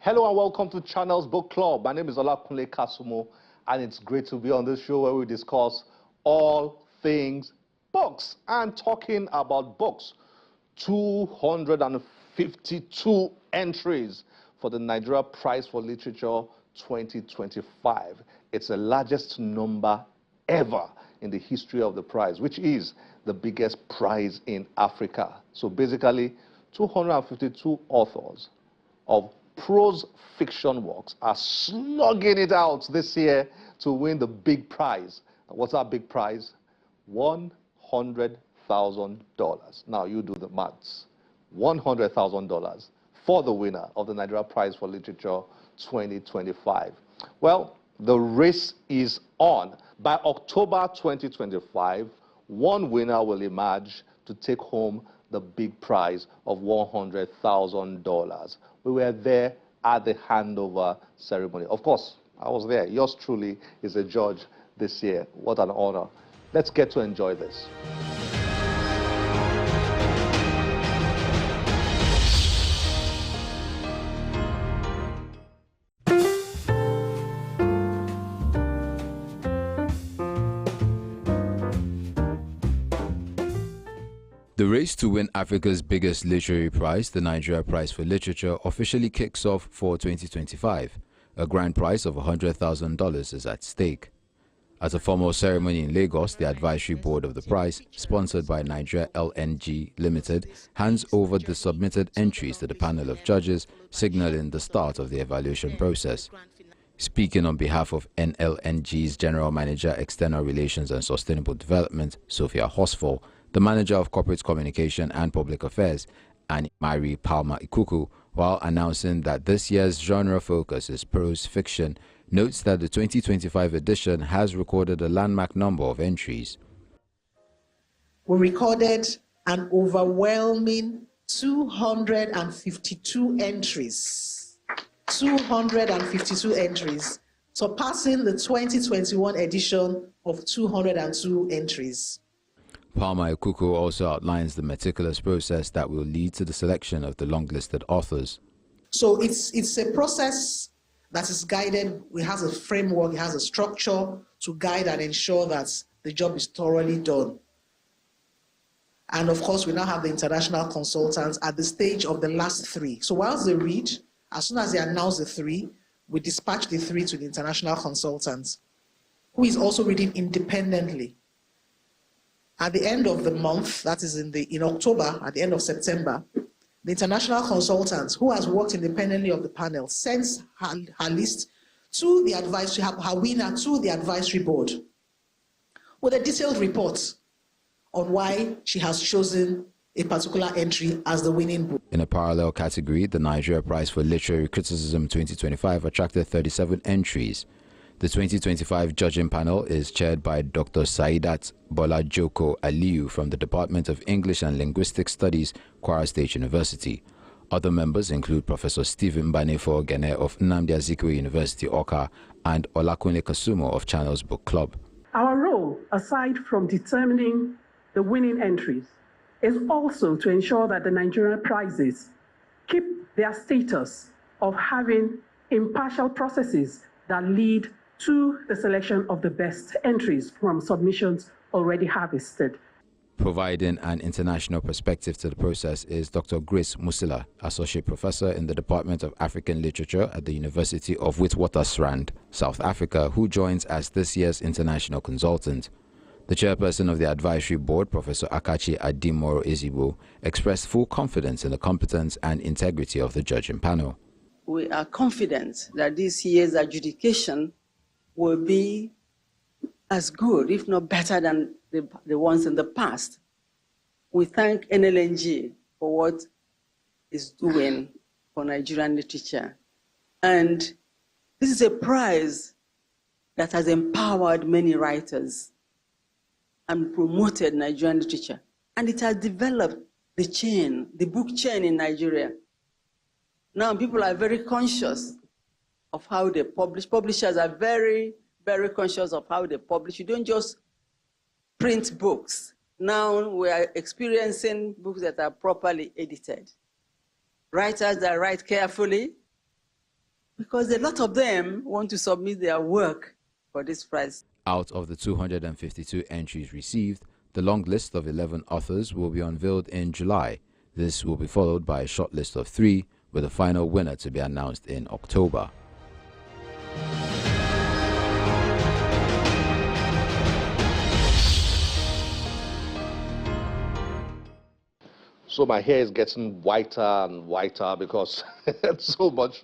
Hello and welcome to Channels Book Club. My name is Olakunle Kasumo, and it's great to be on this show where we discuss all things books. And talking about books, 252 entries for the Nigeria Prize for Literature 2025. It's the largest number ever in the history of the prize, which is the biggest prize in Africa. So basically, 252 authors of prose fiction works are slugging it out this year to win the big prize. What's our big prize? $100,000. Now you do the maths. $100,000 for the winner of the Nigeria Prize for Literature 2025. Well, the race is on. By October 2025, one winner will emerge to take home the big prize of $100,000. We were there at the handover ceremony. Of course, I was there. Yours truly is a judge this year. What an honor. Let's get to enjoy this. The race to win Africa's biggest literary prize, the Nigeria Prize for Literature, officially kicks off for 2025. A grand prize of $100,000 is at stake. At a formal ceremony in Lagos, the advisory board of the prize, sponsored by Nigeria LNG Limited, hands over the submitted entries to the panel of judges, signaling the start of the evaluation process. Speaking on behalf of NLNG's General Manager, External Relations and Sustainable Development, Sophia Hosfall, the Manager of Corporate Communication and Public Affairs, Annie Marie Palmer Ikuku, while announcing that this year's genre focus is prose fiction, notes that the 2025 edition has recorded a landmark number of entries. We recorded an overwhelming 252 entries. 252 entries, surpassing the 2021 edition of 202 entries. Palmer Ikuku also outlines the meticulous process that will lead to the selection of the long-listed authors. So it's a process that is guided. It has a framework, it has a structure to guide and ensure that the job is thoroughly done. And of course, we now have the international consultants at the stage of the last three. So whilst they read, as soon as they announce the three, we dispatch the three to the international consultants, who is also reading independently. At the end of the month, that is in October, at the end of September, the international consultant who has worked independently of the panel sends her list to the advisory, her winner to the advisory board with a detailed report on why she has chosen a particular entry as the winning book. In a parallel category, the Nigeria Prize for Literary Criticism 2025 attracted 37 entries. The 2025 judging panel is chaired by Dr. Saidat Bolajoko Aliyu from the Department of English and Linguistic Studies, Kwara State University. Other members include Professor Stephen Banefo Gene of Nnamdi Azikiwe University, Awka, and Olakunle Kasumo of Channels Book Club. Our role, aside from determining the winning entries, is also to ensure that the Nigerian prizes keep their status of having impartial processes that lead to the selection of the best entries from submissions already harvested. Providing an international perspective to the process is Dr. Grace Musila, Associate Professor in the Department of African Literature at the University of Witwatersrand, South Africa, who joins as this year's international consultant. The chairperson of the advisory board, Professor Akachi Adimoro Ezigbo, expressed full confidence in the competence and integrity of the judging panel. We are confident that this year's adjudication will be as good, if not better, than the ones in the past. We thank NLNG for what it's doing for Nigerian literature. And this is a prize that has empowered many writers and promoted Nigerian literature. And it has developed the chain, the book chain in Nigeria. Now people are very conscious of how they publish. Publishers are very, very conscious of how they publish. You don't just print books. Now we are experiencing books that are properly edited. Writers that write carefully, Because a lot of them want to submit their work for this prize. Out of the 252 entries received, the long list of 11 authors will be unveiled in July. This will be followed by a short list of 3, with a final winner to be announced in October. So my hair is getting whiter and whiter because it's so much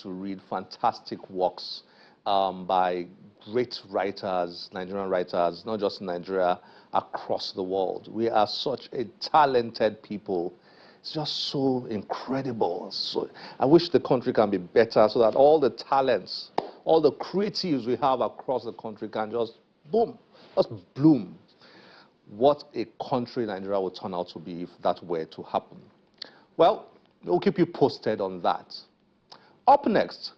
to read. Fantastic works by great writers, Nigerian writers, not just in Nigeria, across the world. We are such a talented people. It's just so incredible. So I wish the country can be better so that all the talents, all the creatives we have across the country can just boom, just bloom. What a country Nigeria would turn out to be if that were to happen. Well, we'll keep you posted on that. Up next,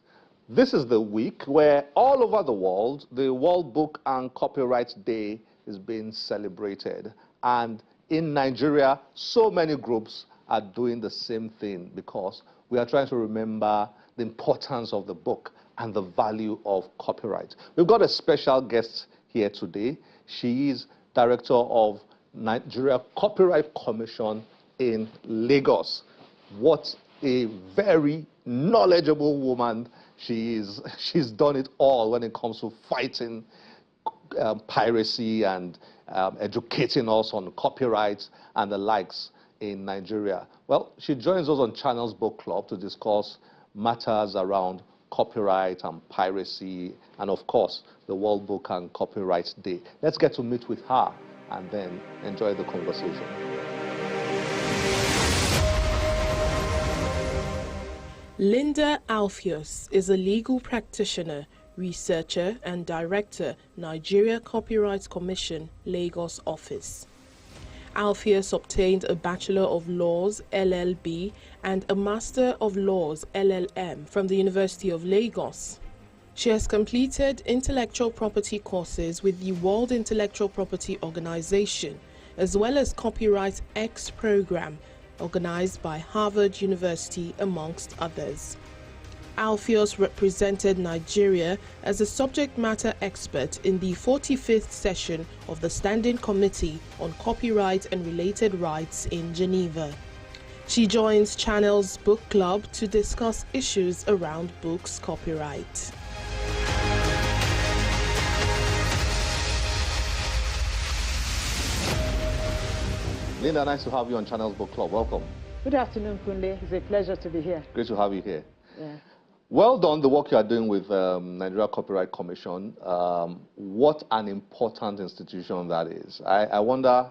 this is the week where all over the world, the World Book and Copyright Day is being celebrated. And in Nigeria, so many groups are doing the same thing because we are trying to remember the importance of the book and the value of copyright. We've got a special guest here today. She is Director of Nigeria Copyright Commission in Lagos. What a very knowledgeable woman she is. She's done it all when it comes to fighting piracy and educating us on copyright and the likes in Nigeria. Well, she joins us on Channels Book Club to discuss matters around copyright and piracy, and of course, the World Book and Copyright Day. Let's get to meet with her and then enjoy the conversation. Linda Alpheus is a legal practitioner, researcher and director, Nigeria Copyright Commission, Lagos office. Alpheus obtained a Bachelor of Laws, LLB, and a Master of Laws, LLM, from the University of Lagos. She has completed intellectual property courses with the World Intellectual Property Organization, as well as Copyright X program, organized by Harvard University, amongst others. Alpheus represented Nigeria as a subject matter expert in the 45th session of the Standing Committee on Copyright and Related Rights in Geneva. She joins Channels Book Club to discuss issues around books copyright. Linda, nice to have you on Channels Book Club. Welcome. Good afternoon, Kunle. It's a pleasure to be here. Great to have you here. Yeah. Well done, the work you are doing with Nigeria Copyright Commission. What an important institution that is. I wonder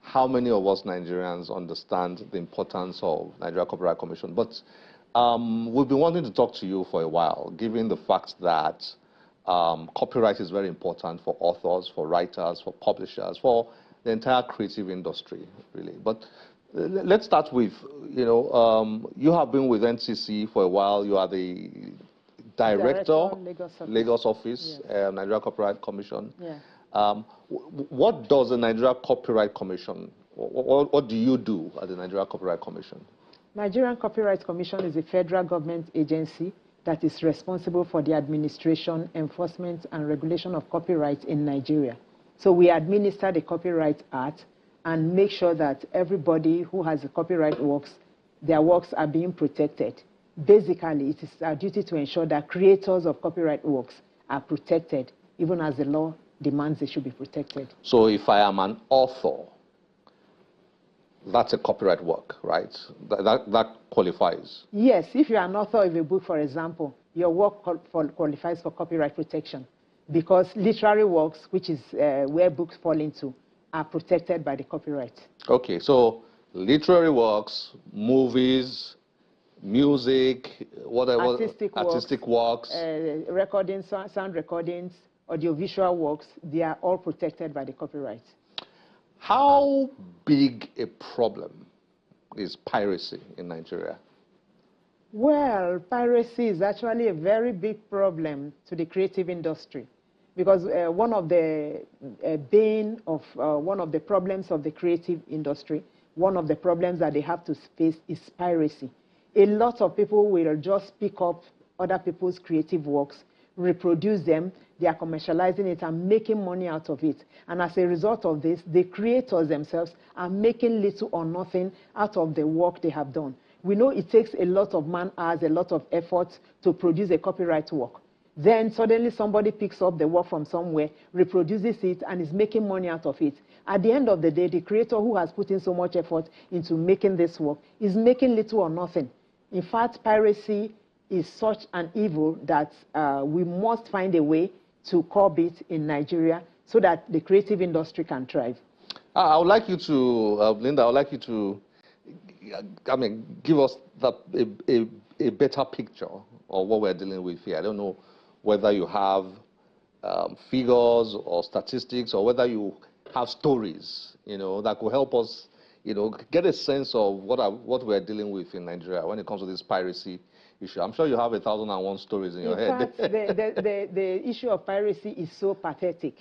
how many of us Nigerians understand the importance of Nigeria Copyright Commission. But we've been wanting to talk to you for a while, given the fact that copyright is very important for authors, for writers, for publishers, for the entire creative industry, really. But let's start with, you have been with NCC for a while. You are the director, Lagos office, yes. Nigeria Copyright Commission. Yeah. What does the Nigeria Copyright Commission, what do you do at the Nigeria Copyright Commission? Nigerian Copyright Commission is a federal government agency that is responsible for the administration, enforcement, and regulation of copyright in Nigeria. So we administer the Copyright Act and make sure that everybody who has a copyright works, their works are being protected. Basically, it is our duty to ensure that creators of copyright works are protected, even as the law demands they should be protected. So if I am an author, that's a copyright work, right? That qualifies. Yes, if you are an author of a book, for example, your work qualifies for copyright protection because literary works, which is where books fall into, are protected by the copyright. Okay, so literary works, movies, music, whatever, artistic works. Recordings, sound recordings, audiovisual works, they are all protected by the copyright. How big a problem is piracy in Nigeria? Well, piracy is actually a very big problem to the creative industry because one of the one of the problems of the creative industry, one of the problems that they have to face is piracy. A lot of people will just pick up other people's creative works, reproduce them, they are commercializing it and making money out of it. And as a result of this, the creators themselves are making little or nothing out of the work they have done. We know it takes a lot of man-hours, a lot of effort to produce a copyright work. Then suddenly somebody picks up the work from somewhere, reproduces it, and is making money out of it. At the end of the day, the creator who has put in so much effort into making this work is making little or nothing. In fact, piracy is such an evil that we must find a way to curb it in Nigeria so that the creative industry can thrive. I would like you to, Linda, I would like you to, give us a better picture of what we're dealing with here. I don't know whether you have figures or statistics, or whether you have stories, that could help us, get a sense of what we're dealing with in Nigeria when it comes to this piracy issue. I'm sure you have 1,001 stories in your head. In fact, the issue of piracy is so pathetic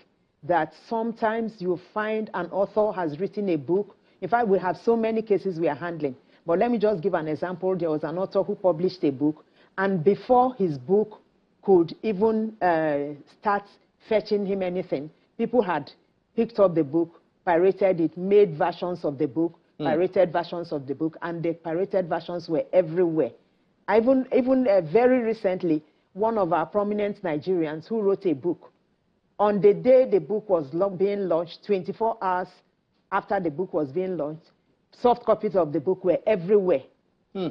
that sometimes you find an author has written a book. In fact, we have so many cases we are handling. But let me just give an example. There was an author who published a book, and before his book could even start fetching him anything, people had picked up the book, pirated it, made versions of the book, pirated versions of the book, and the pirated versions were everywhere. Even very recently, one of our prominent Nigerians who wrote a book, on the day the book was being launched, 24 hours after the book was being launched, soft copies of the book were everywhere.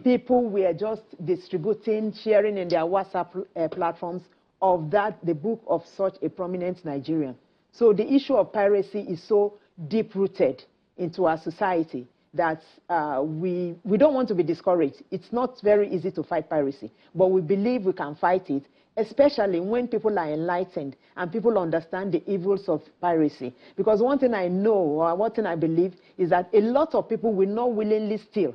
People were just distributing, sharing in their WhatsApp platforms of the book of such a prominent Nigerian. So the issue of piracy is so deep-rooted into our society that we don't want to be discouraged. It's not very easy to fight piracy, but we believe we can fight it, especially when people are enlightened and people understand the evils of piracy. Because one thing I know, or one thing I believe, is that a lot of people will not willingly steal.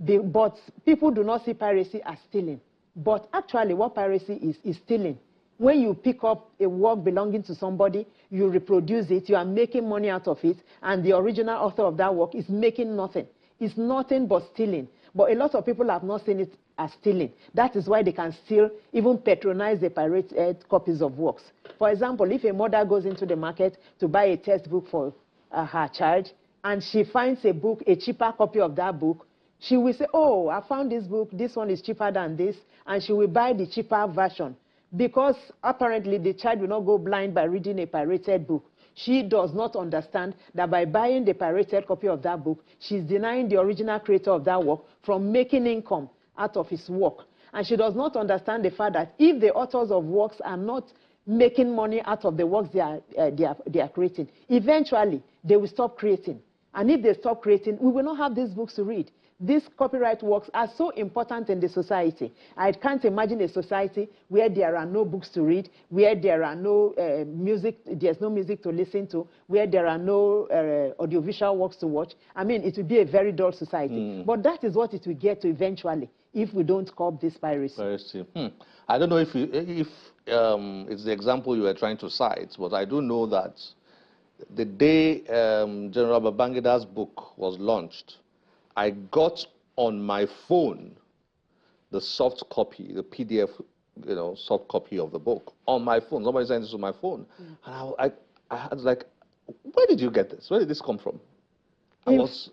But people do not see piracy as stealing. But actually what piracy is stealing. When you pick up a work belonging to somebody, you reproduce it, you are making money out of it, and the original author of that work is making nothing. It's nothing but stealing. But a lot of people have not seen it as stealing. That is why they can still even patronize the pirated copies of works. For example, if a mother goes into the market to buy a textbook for her child, and she finds a book, a cheaper copy of that book, she will say, oh, I found this book, this one is cheaper than this, and she will buy the cheaper version. Because apparently the child will not go blind by reading a pirated book. She does not understand that by buying the pirated copy of that book, she's denying the original creator of that work from making income out of his work. And she does not understand the fact that if the authors of works are not making money out of the works they are creating, eventually they will stop creating. And if they stop creating, we will not have these books to read. These copyright works are so important in the society. I can't imagine a society where there are no books to read, where there are no music, there's no music to listen to, where there are no audiovisual works to watch. I mean, it will be a very dull society. But that is what it will get to eventually if we don't curb this piracy. Piracy. I don't know if it's the example you were trying to cite, but I do know that the day General Babangida's book was launched, I got on my phone the soft copy, the PDF, soft copy of the book on my phone. Somebody sent it to my phone. And I was like, where did you get this? Where did this come from?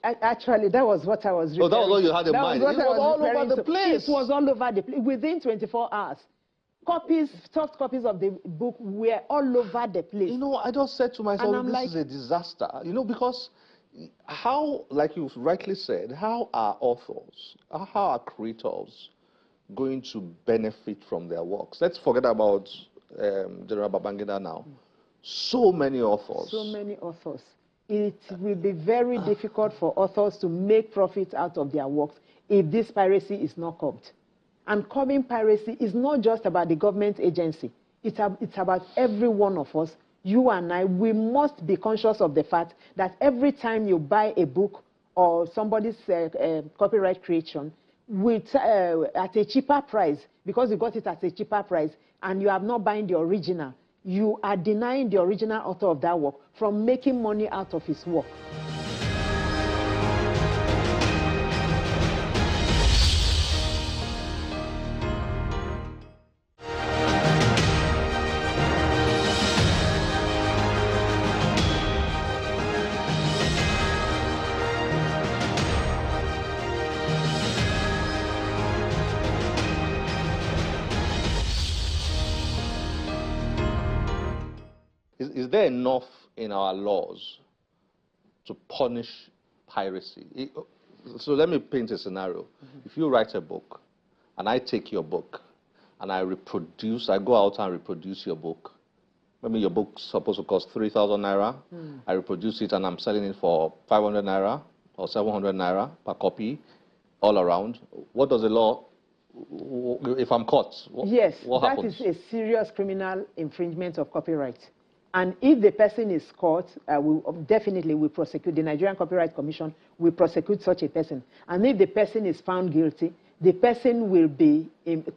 Actually, that was what I was reading. Oh, that was what you had in mind. It was all over the place. It was all over the place. Within 24 hours. Soft copies of the book were all over the place. I just said to myself, this is a disaster. Because how, like you rightly said, how are authors, how are creators going to benefit from their works? Let's forget about General Babangida now. So many authors. So many authors. It will be very difficult for authors to make profit out of their works if this piracy is not curbed. And curbing piracy is not just about the government agency. It's about every one of us. You and I, we must be conscious of the fact that every time you buy a book or somebody's copyright creation at a cheaper price, because you got it at a cheaper price and you are not buying the original, you are denying the original author of that work from making money out of his work. is there enough in our laws to punish piracy? So let me paint a scenario. If you write a book, and I take your book, and I go out and reproduce your book. Maybe your book's supposed to cost 3,000 naira. I reproduce it and I'm selling it for 500 naira or 700 naira per copy all around. What does the law, if I'm caught, what happens? That is a serious criminal infringement of copyright. And if the person is caught, definitely we prosecute. The Nigerian Copyright Commission will prosecute such a person. And if the person is found guilty, the person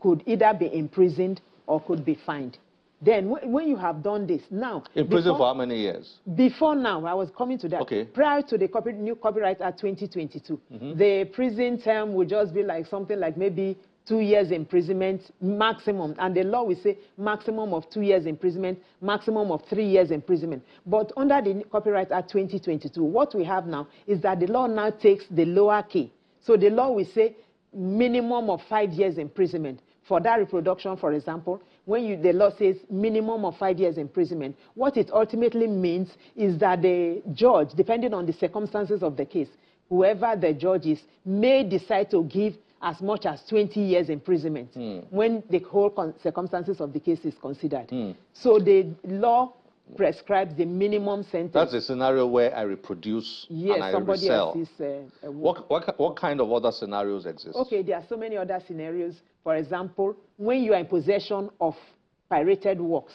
could either be imprisoned or could be fined. Then when you have done this, now... In prison for how many years? Before now, I was coming to that. Okay. Prior to the new Copyright Act 2022, the prison term would just be like something like maybe 2 years imprisonment maximum. And the law will say maximum of 2 years imprisonment, maximum of 3 years imprisonment. But under the Copyright Act 2022, what we have now is that the law now takes the lower key. So the law will say minimum of 5 years imprisonment. For that reproduction, for example, when the law says minimum of 5 years imprisonment, what it ultimately means is that the judge, depending on the circumstances of the case, whoever the judge is, may decide to give as much as 20 years imprisonment when the whole circumstances of the case is considered. So the law prescribes the minimum sentence. That's a scenario where I reproduce and I resell. What kind of other scenarios exist? Okay, there are so many other scenarios. For example, when you are in possession of pirated works,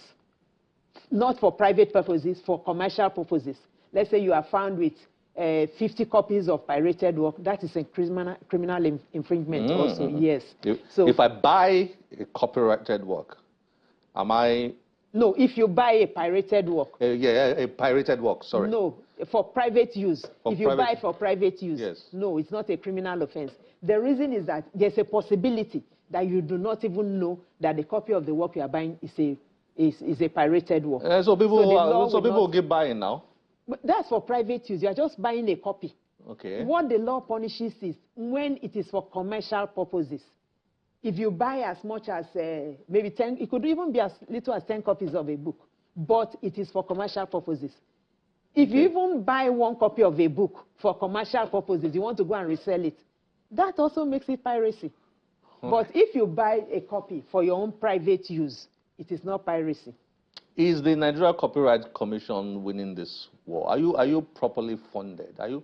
not for private purposes, for commercial purposes. Let's say you are found with 50 copies of pirated work. That is a criminal infringement also, yes. So if I buy a copyrighted work, am I... No, if you buy a pirated work. A pirated work, sorry. No, for private use. If you buy for private use, no, it's not a criminal offense. The reason is that there's a possibility that you do not even know that the copy of the work you are buying is a pirated work. So people keep buying now? But that's for private use. You are just buying a copy. Okay. What the law punishes is when it is for commercial purposes. If you buy as much as maybe 10, it could even be as little as 10 copies of a book, but it is for commercial purposes. If you even buy 1 copy of a book for commercial purposes, you want to go and resell it, that also makes it piracy. But if you buy a copy for your own private use, it is not piracy. Is the Nigeria Copyright Commission winning this war? Are you properly funded? Are you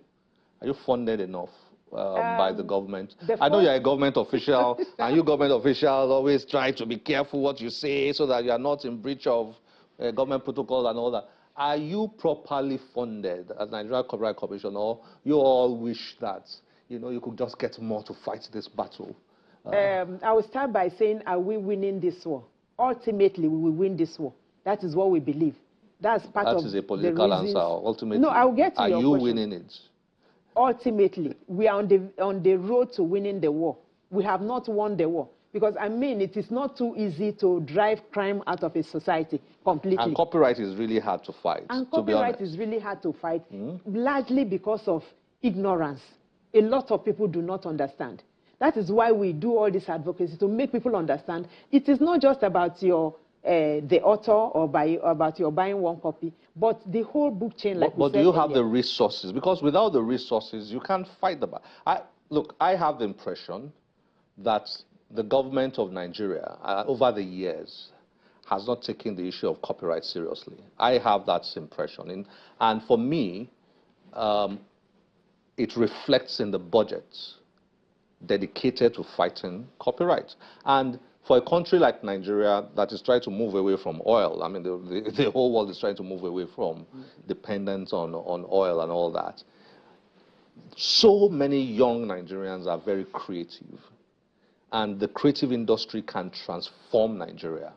funded enough by the government? I know you're a government official, and you government officials always try to be careful what you say so that you are not in breach of government protocols and all that. Are you properly funded as Nigeria Copyright Commission, or you all wish that you could just get more to fight this battle? I will start by saying, are we winning this war? Ultimately, we will win this war. That is what we believe. That's part of the reasons. That is a political answer. Ultimately, no, I will get to your question. Are you winning it? Ultimately, we are on the road to winning the war. We have not won the war. Because, I mean, it is not too easy to drive crime out of a society completely. And copyright is really hard to fight, and copyright is really hard to fight, largely because of ignorance. A lot of people do not understand. That is why we do all this advocacy, to make people understand it is not just about the author or about your buying 1 copy, but the whole book chain. But do you have the resources? Because without the resources, you can't fight the battle. Look, I have the impression that the government of Nigeria, over the years, has not taken the issue of copyright seriously. I have that impression. And for me, it reflects in the budgets dedicated to fighting copyright. And for a country like Nigeria that is trying to move away from oil, I mean, the whole world is trying to move away from dependence on oil and all that. So many young Nigerians are very creative, and the creative industry can transform Nigeria.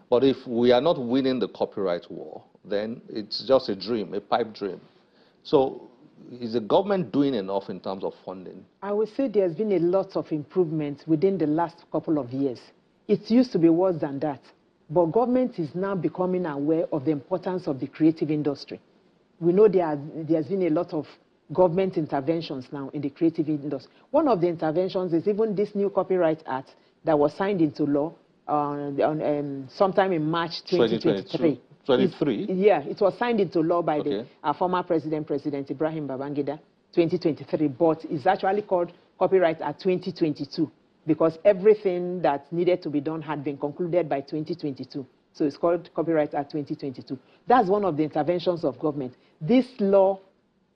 But if we are not winning the copyright war, then it's just a dream, a pipe dream. So is the government doing enough in terms of funding? I would say there's been a lot of improvement within the last couple of years. It used to be worse than that. But government is now becoming aware of the importance of the creative industry. We know there's been a lot of government interventions now in the creative industry. One of the interventions is even this new Copyright Act that was signed into law sometime in March 2023. 23? Yeah, it was signed into law by our former president, President Ibrahim Babangida, 2023, but it's actually called Copyright Act 2022 because everything that needed to be done had been concluded by 2022. So it's called Copyright Act 2022. That's one of the interventions of government. This law,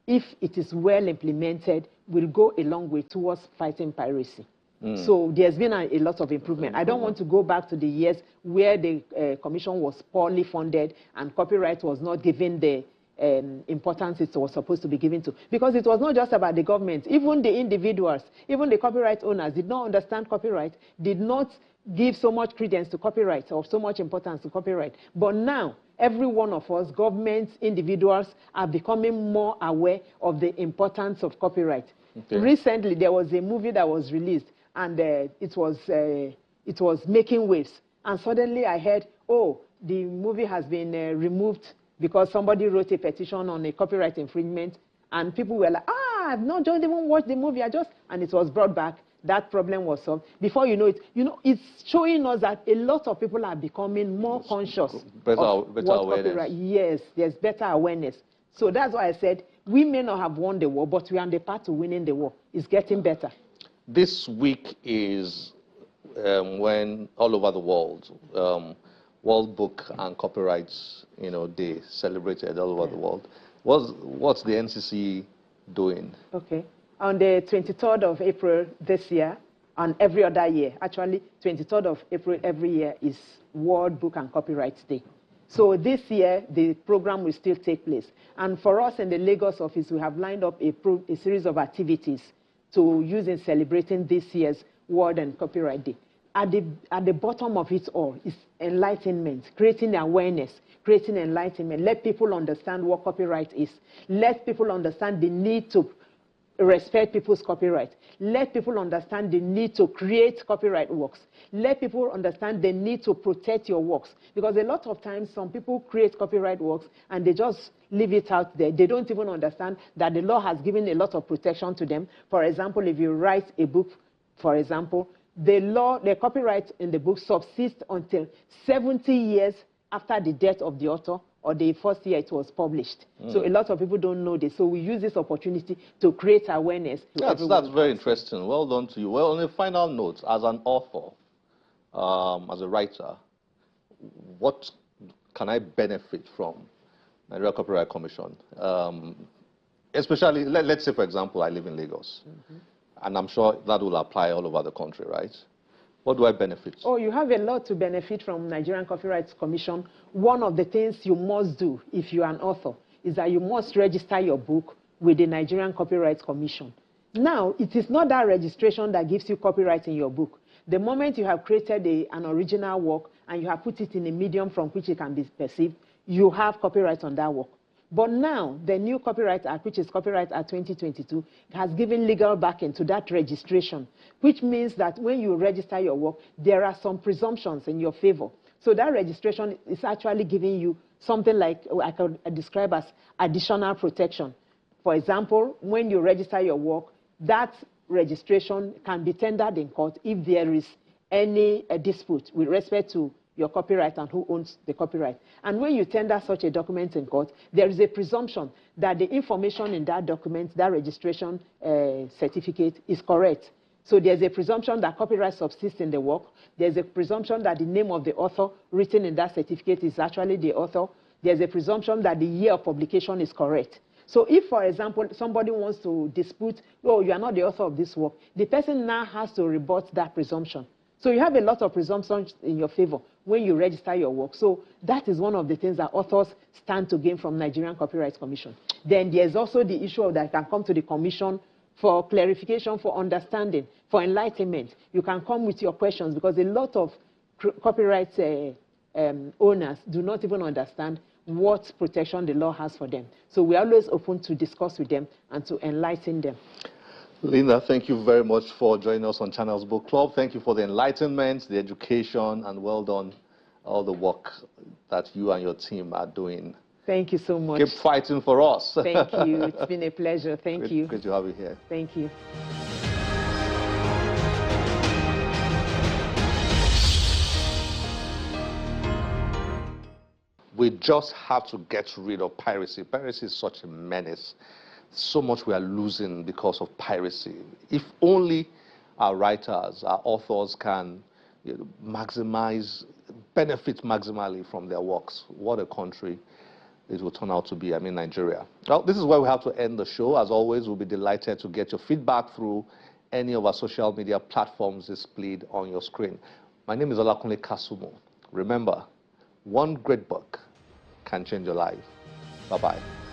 if it is well implemented, will go a long way towards fighting piracy. So there's been a lot of improvement. I don't want to go back to the years where the commission was poorly funded and copyright was not given the importance it was supposed to be given to. Because it was not just about the government. Even the individuals, even the copyright owners did not understand copyright, did not give so much credence to copyright or so much importance to copyright. But now, every one of us, governments, individuals, are becoming more aware of the importance of copyright. Recently, there was a movie that was released, and it was making waves. And suddenly I heard, oh, the movie has been removed because somebody wrote a petition on a copyright infringement, and people were like, I've not just even watched the movie, and it was brought back. That problem was solved. Before you know it, it's showing us that a lot of people are becoming more conscious better of what awareness. Copyright. Yes, there's better awareness. So that's why I said we may not have won the war, but we are on the path to winning the war. It's getting better. This week is when all over the world, World Book and Copyrights, Day celebrated all over the world. What's the NCC doing? Okay. On the 23rd of April this year, and every other year, actually 23rd of April every year is World Book and Copyright Day. So this year, the program will still take place. And for us in the Lagos office, we have lined up a series of activities to use in celebrating this year's World and Copyright Day. At the bottom of it all is enlightenment, creating awareness, creating enlightenment. Let people understand what copyright is. Let people understand the need to respect people's copyright. Let people understand the need to create copyright works. Let people understand the need to protect your works. Because a lot of times, some people create copyright works and they just leave it out there. They don't even understand that the law has given a lot of protection to them. For example, if you write a book, for example, the copyright in the book subsists until 70 years after the death of the author, or the first year it was published. So a lot of people don't know this. So we use this opportunity to create awareness. That's very interesting. Well done to you. Well, on a final note, as an author, as a writer, what can I benefit from Nigeria Copyright Commission? Especially, let's say, for example, I live in Lagos. And I'm sure that will apply all over the country, right? What do I benefit? Oh, you have a lot to benefit from Nigerian Copyright Commission. One of the things you must do if you are an author is that you must register your book with the Nigerian Copyright Commission. Now, it is not that registration that gives you copyright in your book. The moment you have created an original work and you have put it in a medium from which it can be perceived, you have copyright on that work. But now, the new Copyright Act, which is Copyright Act 2022, has given legal backing to that registration, which means that when you register your work, there are some presumptions in your favor. So that registration is actually giving you something like, I could describe as additional protection. For example, when you register your work, that registration can be tendered in court if there is any dispute with respect to your copyright and who owns the copyright. And when you tender such a document in court, there is a presumption that the information in that document, that registration certificate, is correct. So there's a presumption that copyright subsists in the work. There's a presumption that the name of the author written in that certificate is actually the author. There's a presumption that the year of publication is correct. So if, for example, somebody wants to dispute, oh, you are not the author of this work, the person now has to rebut that presumption. So you have a lot of presumptions in your favor when you register your work. So that is one of the things that authors stand to gain from Nigerian Copyright Commission. Then there's also the issue of that you can come to the commission for clarification, for understanding, for enlightenment. You can come with your questions because a lot of copyright owners do not even understand what protection the law has for them. So we're always open to discuss with them and to enlighten them. Linda, thank you very much for joining us on Channels Book Club. Thank you for the enlightenment, the education, and well done all the work that you and your team are doing. Thank you so much. Keep fighting for us. Thank you. It's been a pleasure. Thank you. Great to have you here. Thank you. We just have to get rid of piracy. Piracy is such a menace. So much we are losing because of piracy. If only our writers, our authors can benefit maximally from their works. What a country it will turn out to be, I mean Nigeria. Well, this is where we have to end the show. As always, we'll be delighted to get your feedback through any of our social media platforms displayed on your screen. My name is Olakunle Kasumo. Remember, one great book can change your life. Bye-bye.